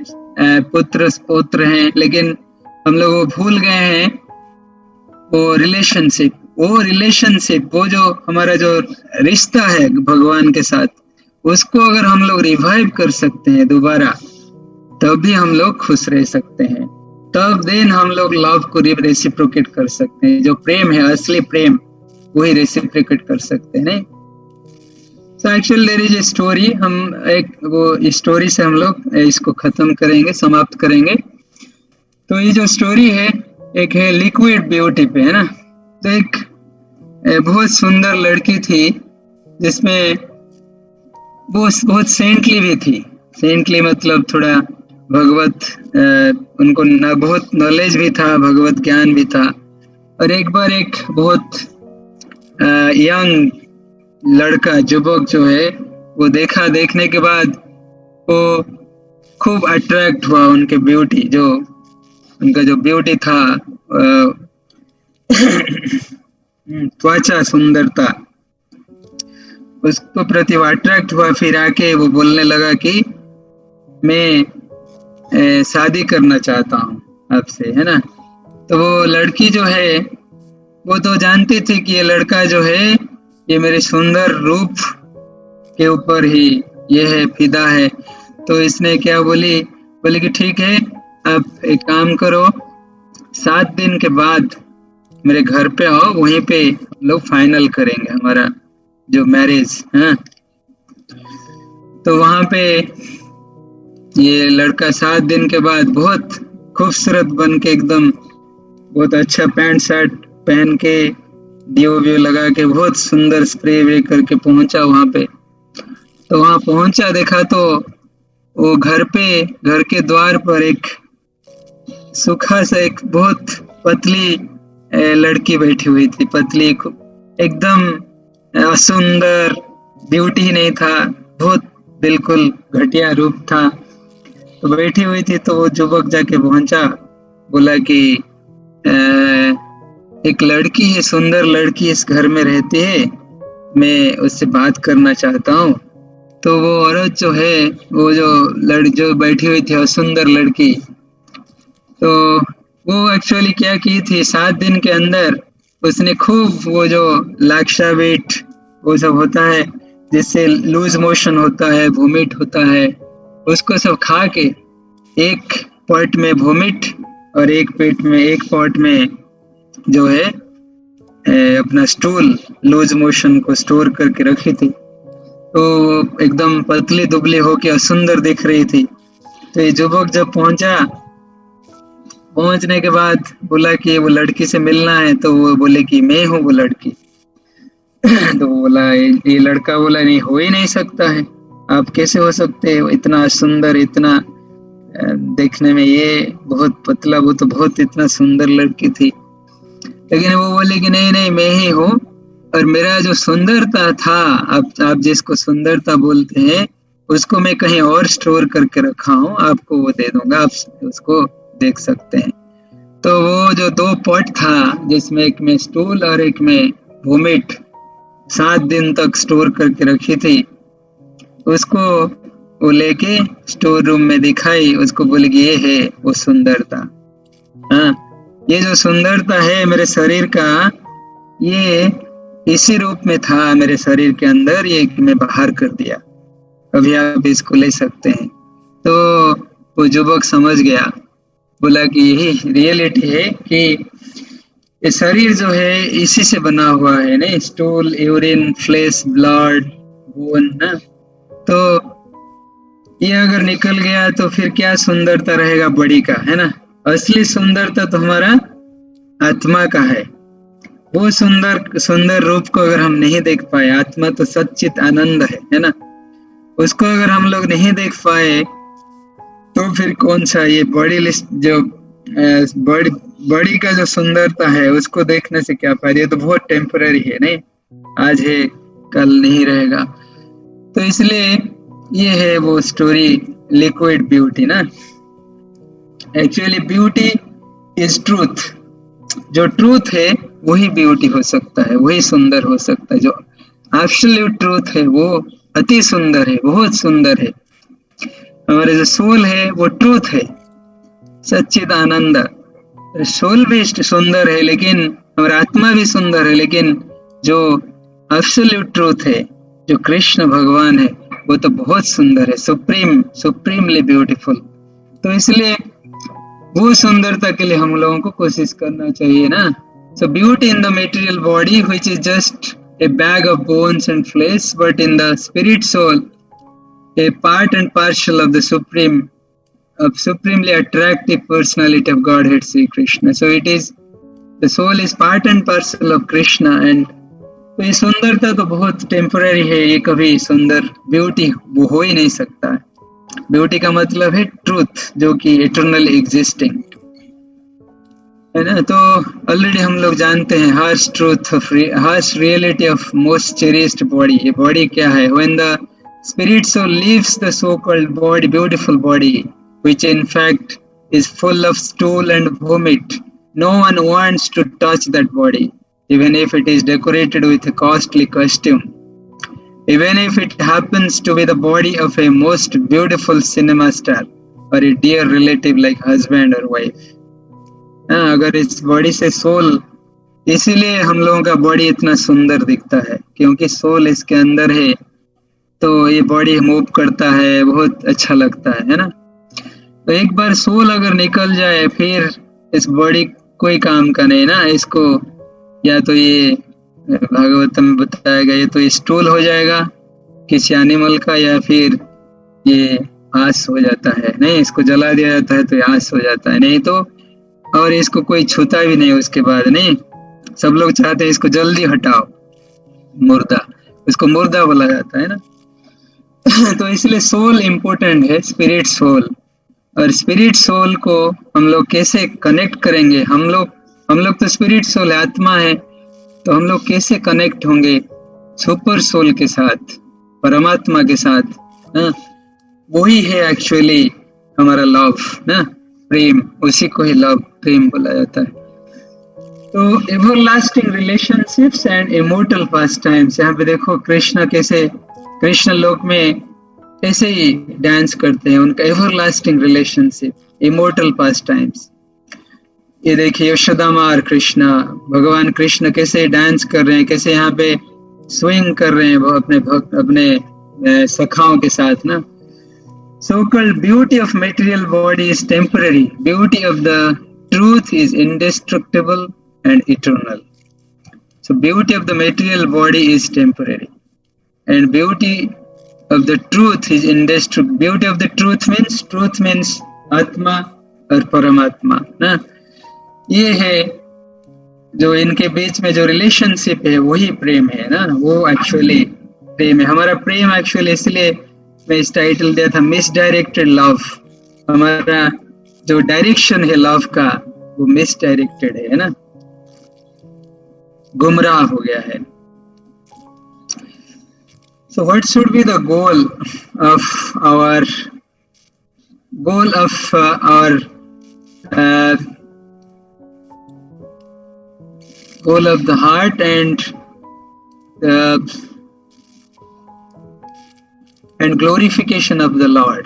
पुत्र हैं, लेकिन हम लोग वो भूल गए हैं वो रिलेशनशिप, वो जो हमारा जो रिश्ता है भगवान के साथ, उसको अगर हम लोग रिवाइव कर सकते हैं दोबारा, तब भी हम लोग खुश रह सकते हैं। तब देन हम लोग लव को रेसिप्रोकेट कर सकते हैं। जो प्रेम है, असली प्रेम, वही रेसिप्रोकेट कर सकते हैं, नहीं। So actually there is a story. हम एक वो स्टोरी से हम लोग इसको खत्म करेंगे, समाप्त करेंगे। तो ये जो स्टोरी है, एक है लिक्विड ब्यूटी पे, है ना। तो एक बहुत सुंदर लड़की थी जिसमें वो बहुत सेंटली भी थी। सेंटली मतलब थोड़ा भगवत, उनको बहुत नॉलेज भी था, भगवत ज्ञान भी था। और एक बार एक बहुत यंग लड़का, युवक जो है, वो देखने के बाद वो खूब अट्रैक्ट हुआ उनके ब्यूटी, जो उनका जो ब्यूटी था, त्वचा, सुंदरता, उसको प्रति वो अट्रैक्ट हुआ। फिर आके वो बोलने लगा कि मैं शादी करना चाहता हूँ आपसे, है ना। तो वो लड़की जो है वो तो जानती थी कि ये लड़का जो है ये मेरे सुंदर रूप के ऊपर ही ये है, फिदा है। तो इसने क्या बोली कि ठीक है, आप एक काम करो, 7 दिन के बाद मेरे घर पे आओ, वहीं पे हम लोग फाइनल करेंगे हमारा जो मैरिज है। तो वहां पे ये लड़का 7 दिन के बाद बहुत खूबसूरत बन के, एकदम बहुत अच्छा पैंट शर्ट पहन के, डियो लगा के, बहुत सुंदर स्प्रे करके पहुंचा वहां पे। तो वहां पहुंचा, देखा तो वो घर के द्वार पर एक सूखा सा एक बहुत पतली लड़की बैठी हुई थी। पतली, एकदम सुंदर, ब्यूटी ही नहीं था, बहुत बिल्कुल घटिया रूप था। तो बैठी हुई थी। तो वो युवक जाके पहुंचा, बोला कि एक लड़की है, सुंदर लड़की इस घर में रहती है, मैं उससे बात करना चाहता हूँ। तो वो औरत जो है, वो जो बैठी हुई थी, सुंदर लड़की, तो वो एक्चुअली क्या की थी, 7 दिन के अंदर उसने खूब वो जो लाक्षावेट वो सब होता है जिससे लूज मोशन होता है, वोमिट होता है, उसको सब खा के एक पॉट में वोमिट और एक पॉट में जो है अपना स्टूल, लूज मोशन को स्टोर करके रखी थी। तो एकदम पतली दुबली होके सुंदर दिख रही थी। तो ये युवक जब पहुंचने के बाद बोला कि वो लड़की से मिलना है। तो वो बोले कि मैं हूँ वो लड़की। तो बोला ये लड़का बोला नहीं, हो ही नहीं सकता है, आप कैसे हो सकते हो, इतना सुंदर, इतना देखने में ये बहुत पतला, वो तो बहुत इतना सुंदर लड़की थी। लेकिन वो बोले कि नहीं नहीं मैं ही हूँ, और मेरा जो सुंदरता था, आप जिसको सुंदरता बोलते हैं, उसको मैं कहीं और स्टोर करके रखा हूँ, आपको वो दे दूंगा, आप उसको देख सकते हैं। तो वो जो 2 पॉट था, जिसमें एक में स्टूल और एक में वोमिट 7 दिन तक स्टोर करके रखी थी, उसको वो लेके स्टोर रूम में दिखाई, उसको बोले कि ये है वो सुंदरता। हाँ, ये जो सुंदरता है मेरे शरीर का, ये इसी रूप में था मेरे शरीर के अंदर, ये मैं बाहर कर दिया, अभी आप इसको ले सकते हैं। तो वो युवक समझ गया, बोला कि यही रियलिटी है कि ये शरीर जो है इसी से बना हुआ है ना, stool, urine, flesh, blood, bone ना। तो ये अगर निकल गया तो फिर क्या सुंदरता रहेगा बॉडी का, है ना। असली सुंदरता तो हमारा आत्मा का है। वो सुंदर रूप को अगर हम नहीं देख पाए, आत्मा तो सच्चित आनंद है ना, उसको अगर हम लोग नहीं देख पाए तो फिर कौन सा ये बॉडी लिस्ट, जो बॉडी का जो सुंदरता है उसको देखने से क्या फायदा, ये तो बहुत टेम्पररी है, नहीं आज है कल नहीं रहेगा। तो इसलिए ये है वो स्टोरी लिक्विड ब्यूटी ना। एक्चुअली ब्यूटी इज ट्रूथ, जो ट्रूथ है वही ब्यूटी हो सकता है, वही सुंदर हो सकता है। जो एब्सोल्यूट ट्रूथ है वो अति सुंदर है, बहुत सुंदर है। हमारे जो सोल है वो ट्रूथ है, सच्चिद आनंद। सोल भी सुंदर है, लेकिन हमारा आत्मा भी सुंदर है, लेकिन जो एब्सोल्यूट ट्रूथ है, जो कृष्ण भगवान है, वो तो बहुत सुंदर है, सुप्रीमली ब्यूटीफुल। तो इसलिए वो सुंदरता के लिए हम लोगों को कोशिश करना चाहिए ना। सो beauty in the material body which is just a bag of bones and flesh, but in the spirit soul, a part and parcel of the supremely attractive personality of Godhead Sri Krishna. So it is, the soul is part and parcel of Krishna, and तो ये सुंदरता तो बहुत टेम्पररी है, ये कभी सुंदर ब्यूटी वो हो ही नहीं सकता। ब्यूटी का मतलब है ट्रूथ, जो कि इटर्नल एग्जिस्टिंग है ना। तो ऑलरेडी हम लोग जानते हैं harsh truth of harsh reality of most cherished body. ये बॉडी क्या है? When the spirit soul leaves the so called body, beautiful body which in fact is full of stool and vomit, no one wants to touch that body even if it is decorated with a costly costume, even if it happens to be the body of a most beautiful cinema star or a dear relative like husband or wife। अगर इस बॉडी से सोल, इसीलिए हम लोगों का बॉडी इतना सुंदर दिखता है, क्योंकि सोल इसके अंदर है, तो ये बॉडी मूव करता है, बहुत अच्छा लगता है ना। तो एक बार सोल अगर निकल जाए फिर इस बॉडी कोई काम का नहीं ना। इसको या तो ये भागवतम में बताया गया, ये तो स्टूल हो जाएगा किसी एनिमल का, या फिर ये आस हो जाता है, नहीं इसको जला दिया जाता है तो ये आस हो जाता है, नहीं तो और इसको कोई छूता भी नहीं उसके बाद, नहीं सब लोग चाहते हैं इसको जल्दी हटाओ, मुर्दा, इसको मुर्दा बोला जाता है ना। तो इसलिए सोल इम्पोर्टेंट है, स्पिरिट सोल। और स्पिरिट सोल को हम लोग कैसे कनेक्ट करेंगे? हम लोग तो स्पिरिट सोल है, आत्मा है, तो हम लोग कैसे कनेक्ट होंगे सुपर सोल के साथ, परमात्मा के साथ? वही है एक्चुअली हमारा लव ना, प्रेम, उसी को ही लव, प्रेम बोला जाता है। तो everlasting relationships and immortal past times, यहाँ पे देखो कृष्ण कैसे, कृष्ण लोक में ऐसे ही डांस करते हैं, उनका everlasting relationship, immortal past times. ये देखिए यशोदा माँ और कृष्णा, भगवान कृष्ण कैसे डांस कर रहे हैं, कैसे यहाँ पे स्विंग कर रहे हैं वो अपने सखाओं के साथ ना। So called beauty of material body is temporary, beauty of the truth is indestructible and eternal. So beauty of the material body is temporary and beauty of the truth is indestructible. Beauty of the truth means आत्मा और परमात्मा ना। ये है जो इनके बीच में जो रिलेशनशिप है वही प्रेम है ना, वो एक्चुअली प्रेम है। हमारा प्रेम एक्चुअली, इसलिए मैं इस टाइटल दिया था मिसडायरेक्टेड लव। हमारा जो डायरेक्शन है लव का वो मिसडायरेक्टेड है ना, गुमराह हो गया है। So what should be the goal of our goal of the heart and glorification of the Lord?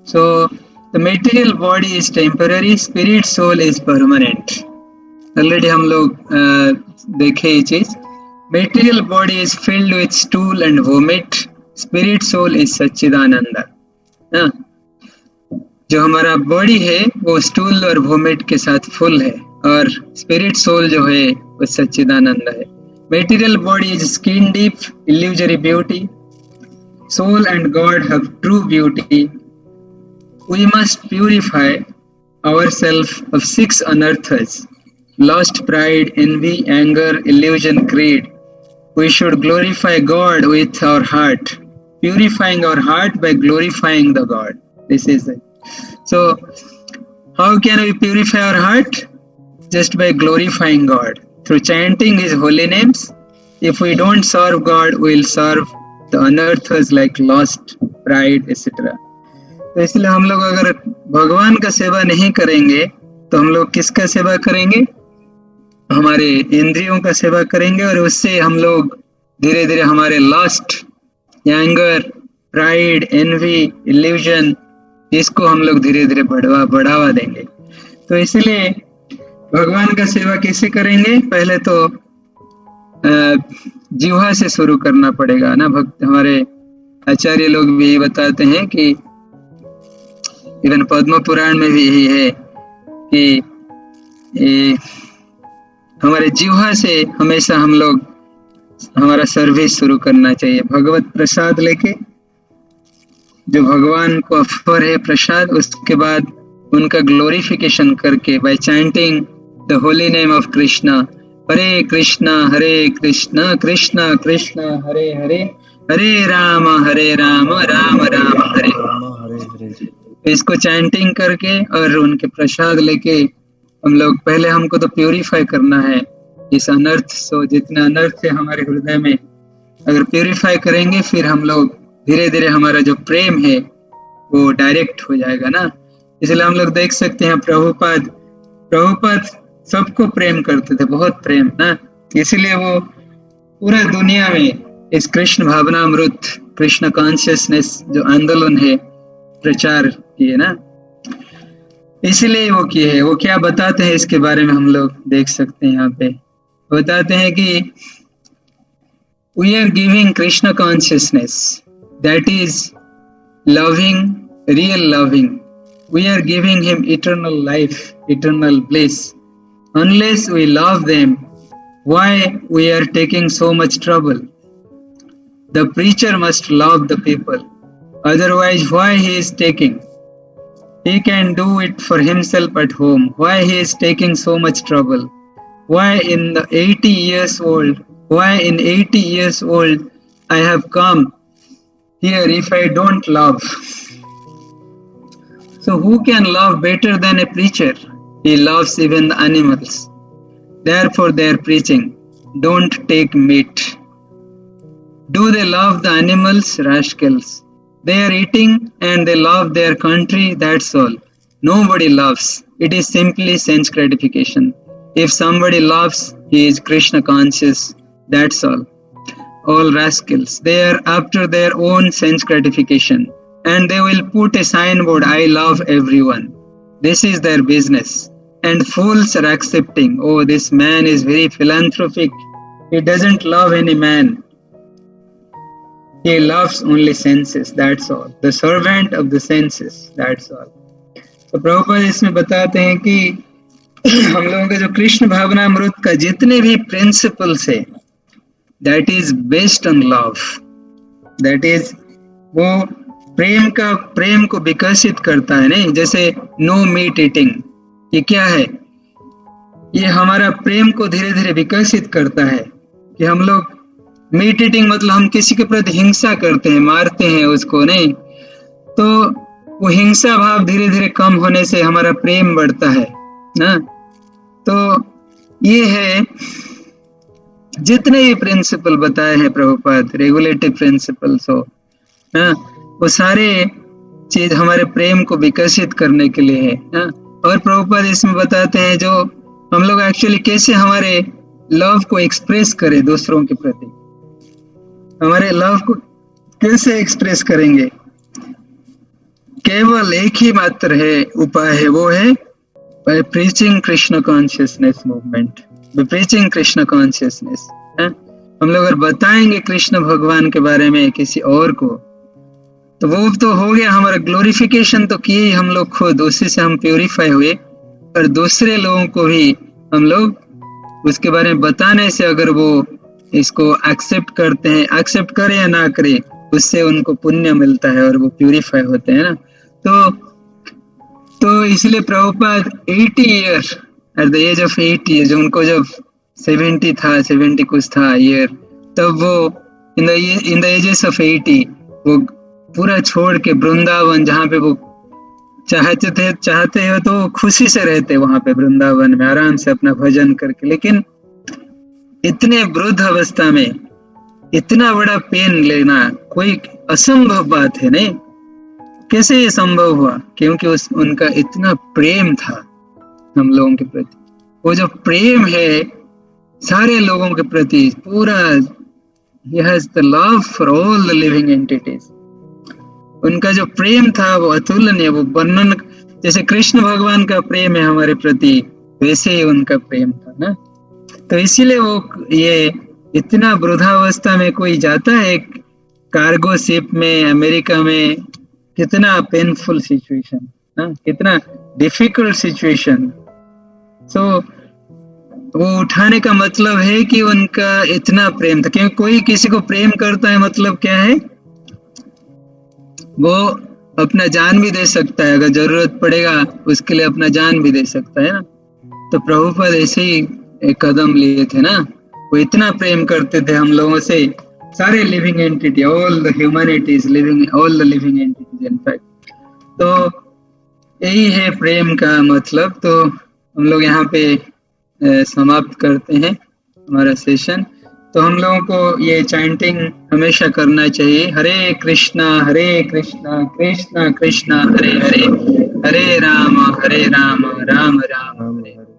So the material body is temporary, spirit soul is permanent. Already हम लोग देखे ये चीज। Material body is filled with stool and vomit. Spirit soul is सच्चिदानंद। हाँ, जो हमारा बॉडी है वो स्टूल और वोमिट के साथ फुल है, और स्पिरिट सोल जो है वो सच्चिदानंद है। Material body is skin deep, illusory beauty. Soul and God have true beauty. We must purify ourselves of 6 unearths: lust, pride, envy, anger, illusion, greed. We should glorify God with our heart, purifying our heart by glorifying the God. This is it. So, how can we purify our heart? Just by glorifying God through chanting His holy names. If we don't serve God, we will serve the unearths like lust, pride, etc. तो इसलिए हम लोग अगर भगवान का सेवा नहीं करेंगे तो हम लोग किसका सेवा करेंगे? हमारे इंद्रियों का सेवा करेंगे, और उससे हम लोग धीरे धीरे हमारे lust, anger, pride, envy, illusion, इसको हम लोग धीरे धीरे बढ़ावा देंगे। तो इसलिए भगवान का सेवा कैसे करेंगे? पहले तो जीवा से शुरू करना पड़ेगा ना। भक्त हमारे आचार्य लोग भी बताते हैं कि इवन पद्म पुराण में भी यही है कि हमारे जीवा से हमेशा हम लोग हमारा सर्विस शुरू करना चाहिए। भगवत प्रसाद लेके, जो भगवान को ऑफर है प्रसाद, उसके बाद उनका ग्लोरिफिकेशन करके by chanting the holy name of Krishna, Hare Krishna Krishna Krishna Hare Hare, Hare Ram Ram Ram Hare Hare. इसको चैंटिंग करके और उनके प्रसाद लेके हम लोग, पहले हमको तो प्यूरिफाई करना है इस अनर्थ। सो जितना अनर्थ है हमारे हृदय में, अगर प्यूरिफाई करेंगे फिर हम लोग धीरे धीरे हमारा जो प्रेम है वो डायरेक्ट हो जाएगा ना। इसलिए हम लोग देख सकते हैं प्रभुपाद सबको प्रेम करते थे, बहुत प्रेम ना। इसलिए वो पूरा दुनिया में इस कृष्ण भावनामृत, कृष्ण कॉन्शियसनेस जो आंदोलन है प्रचार किए ना, इसलिए वो किए है। वो क्या बताते हैं इसके बारे में हम लोग देख सकते हैं। यहाँ पे बताते हैं कि we are giving Krishna consciousness, that is loving, real loving. We are giving him eternal life, eternal bliss. Unless we love them, why we are taking so much trouble? The preacher must love the people. Otherwise, why he is taking? He can do it for himself at home. Why he is taking so much trouble? Why in 80 years old I have come here if I don't love? So who can love better than a preacher? He loves even the animals. Therefore they are preaching, don't take meat. Do they love the animals? Rascals. They are eating and they love their country, that's all. Nobody loves. It is simply sense gratification. If somebody loves, he is Krishna conscious, that's all. All rascals. They are after their own sense gratification. And they will put a signboard, I love everyone. This is their business. And fools are accepting, oh, this man is very philanthropic. He doesn't love any man. He loves only senses, that's all. The servant of the senses, that's all. तो प्रभुपाद इसमें बताते हैं कि हम लोगों के जो कृष्ण भावनामृत का जितने भी प्रिंसिपल्स है, that is based on love. That is, वो प्रेम को विकसित करता है। नहीं, जैसे नो मीट ईटिंग, ये क्या है? ये हमारा प्रेम को धीरे धीरे विकसित करता है कि हम लोग मीट ईटिंग मतलब हम किसी के प्रति हिंसा करते हैं, मारते हैं उसको नहीं, तो वो हिंसा भाव धीरे धीरे कम होने से हमारा प्रेम बढ़ता है ना। तो ये है जितने भी प्रिंसिपल बताए हैं प्रभुपाद, रेगुलेटिव प्रिंसिपल्स हो ना, वो सारे चीज हमारे प्रेम को विकसित करने के लिए है ना। और प्रभुपाद इसमें बताते हैं जो हम लोग एक्चुअली कैसे हमारे लव को एक्सप्रेस करें दूसरों के प्रति, हमारे लव को कैसे एक्सप्रेस करेंगे। केवल एक ही मात्र है उपाय है, वो है by preaching Krishna consciousness movement, by preaching Krishna consciousness. हम लोग अगर बताएंगे कृष्ण भगवान के बारे में किसी और को, तो वो तो हो गया, हमारा ग्लोरिफिकेशन तो किए ही हम लोग खुद, उसी से हम प्यूरिफाई हुए। और दूसरे लोगों को भी हम लोग उसके बारे में बताने से अगर वो इसको एक्सेप्ट करते हैं, एक्सेप्ट करें या ना करें, उससे उनको पुण्य मिलता है और वो प्यूरिफाई होते हैं ना। तो इसलिए Prabhupada 80 year at the age of 80 years, उनको जब 70 था, 70 कुछ था ईयर, तब वो इन द एजेस ऑफ 80 वो पूरा छोड़ के वृंदावन, जहाँ पे वो चाहते हो तो खुशी से रहते वहां पे वृंदावन में आराम से अपना भजन करके। लेकिन इतने वृद्ध अवस्था में इतना बड़ा पेन लेना कोई असंभव बात है नहीं। कैसे ये संभव हुआ? क्योंकि उनका इतना प्रेम था हम लोगों के प्रति। वो जो प्रेम है सारे लोगों के प्रति पूरा, he has the love for all the living entities। उनका जो प्रेम था वो अतुलनीय, वो वर्णन, जैसे कृष्ण भगवान का प्रेम है हमारे प्रति, वैसे ही उनका प्रेम था ना। तो इसीलिए वो ये इतना वृद्धावस्था में कोई जाता है कार्गो शिप में अमेरिका में, कितना पेनफुल सिचुएशन ना, कितना डिफिकल्ट सिचुएशन। सो वो उठाने का मतलब है कि उनका इतना प्रेम था। क्योंकि कोई किसी को प्रेम करता है मतलब क्या है, वो अपना जान भी दे सकता है, अगर जरूरत पड़ेगा उसके लिए अपना जान भी दे सकता है ना। तो प्रभुपाद ऐसे ही एक कदम लिए थे ना, वो इतना प्रेम करते थे हम लोगों से, सारे living entity, all the humanities living, all the living entities in fact. तो यही है प्रेम का मतलब। तो हम लोग यहाँ पे समाप्त करते हैं हमारा सेशन। तो हम लोगों को ये चैंटिंग हमेशा करना चाहिए, हरे कृष्णा कृष्णा कृष्णा हरे हरे, हरे राम राम राम हरे हरे।